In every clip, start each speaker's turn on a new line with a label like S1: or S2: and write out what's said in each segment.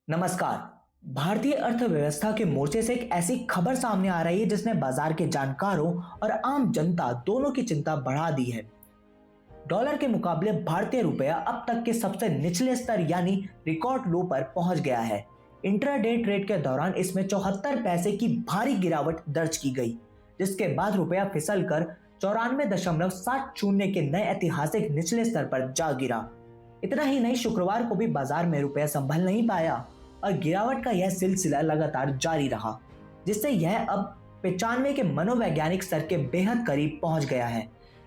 S1: नमस्कार। भारतीय अर्थव्यवस्था के मोर्चे से एक ऐसी खबर सामने आ रही है जिसने बाजार के जानकारों और आम जनता दोनों की चिंता बढ़ा दी है। डॉलर के मुकाबले भारतीय रुपया अब तक के सबसे निचले स्तर यानी रिकॉर्ड लो पर पहुंच गया है। इंट्राडे ट्रेड के दौरान इसमें 74 पैसे की भारी गिरावट दर्ज की गई, जिसके बाद रुपया फिसलकर 94.70 के नए ऐतिहासिक निचले स्तर पर जा गिरा। इतना ही नहीं, शुक्रवार को भी बाजार में रुपया संभल नहीं पाया और गिरावट का यह सिलसिला लगातार जारी रहा, जिससे यह अब 95 के मनोवैज्ञानिक स्तर के बेहद करीब पहुंच गया है।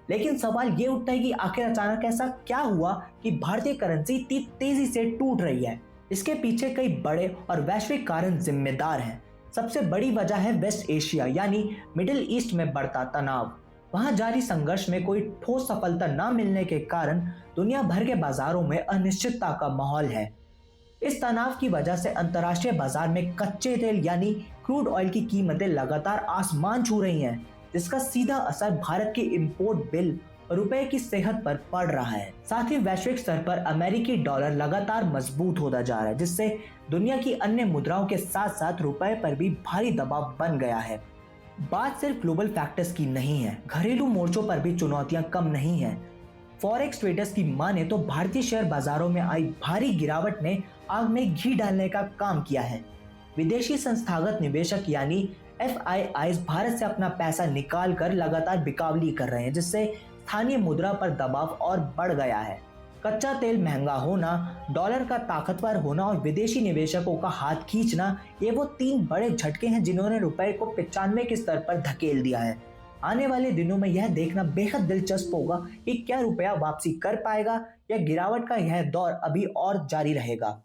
S1: लेकिन सवाल ये उठता है कि आखिर अचानक ऐसा क्या हुआ कि भारतीय करेंसी इतनी तेजी से टूट रही है। इसके पीछे कई बड़े और वैश्विक कारण जिम्मेदार हैं। सबसे बड़ी वजह है वेस्ट एशिया यानी मिडिल ईस्ट में बढ़ता तनाव। वहां जारी संघर्ष में कोई ठोस सफलता न मिलने के कारण दुनिया भर के बाजारों में अनिश्चितता का माहौल है। इस तनाव की वजह से अंतर्राष्ट्रीय बाजार में कच्चे तेल यानी क्रूड ऑयल की कीमतें लगातार आसमान छू रही हैं, जिसका सीधा असर भारत के इंपोर्ट बिल और रुपए की सेहत पर पड़ रहा है। साथ ही वैश्विक स्तर पर अमेरिकी डॉलर लगातार मजबूत होता जा रहा है, जिससे दुनिया की अन्य मुद्राओं के साथ साथ रुपए पर भी भारी दबाव बन गया है। बात सिर्फ ग्लोबल फैक्टर्स की नहीं है, घरेलू मोर्चों पर भी चुनौतियां कम नहीं है। फॉरेक्स ट्रेडर्स की माने तो भारतीय शेयर बाजारों में आई भारी गिरावट ने आग में घी डालने का काम किया है। विदेशी संस्थागत निवेशक यानी FIIs भारत से अपना पैसा निकाल कर लगातार बिकावली कर रहे हैं, जिससे स्थानीय मुद्रा पर दबाव और बढ़ गया है। कच्चा तेल महंगा होना, डॉलर का ताकतवर होना और विदेशी निवेशकों का हाथ खींचना, ये वो तीन बड़े झटके हैं जिन्होंने रुपए को 95 के स्तर पर धकेल दिया है। आने वाले दिनों में यह देखना बेहद दिलचस्प होगा कि क्या रुपया वापसी कर पाएगा या गिरावट का यह दौर अभी और जारी रहेगा।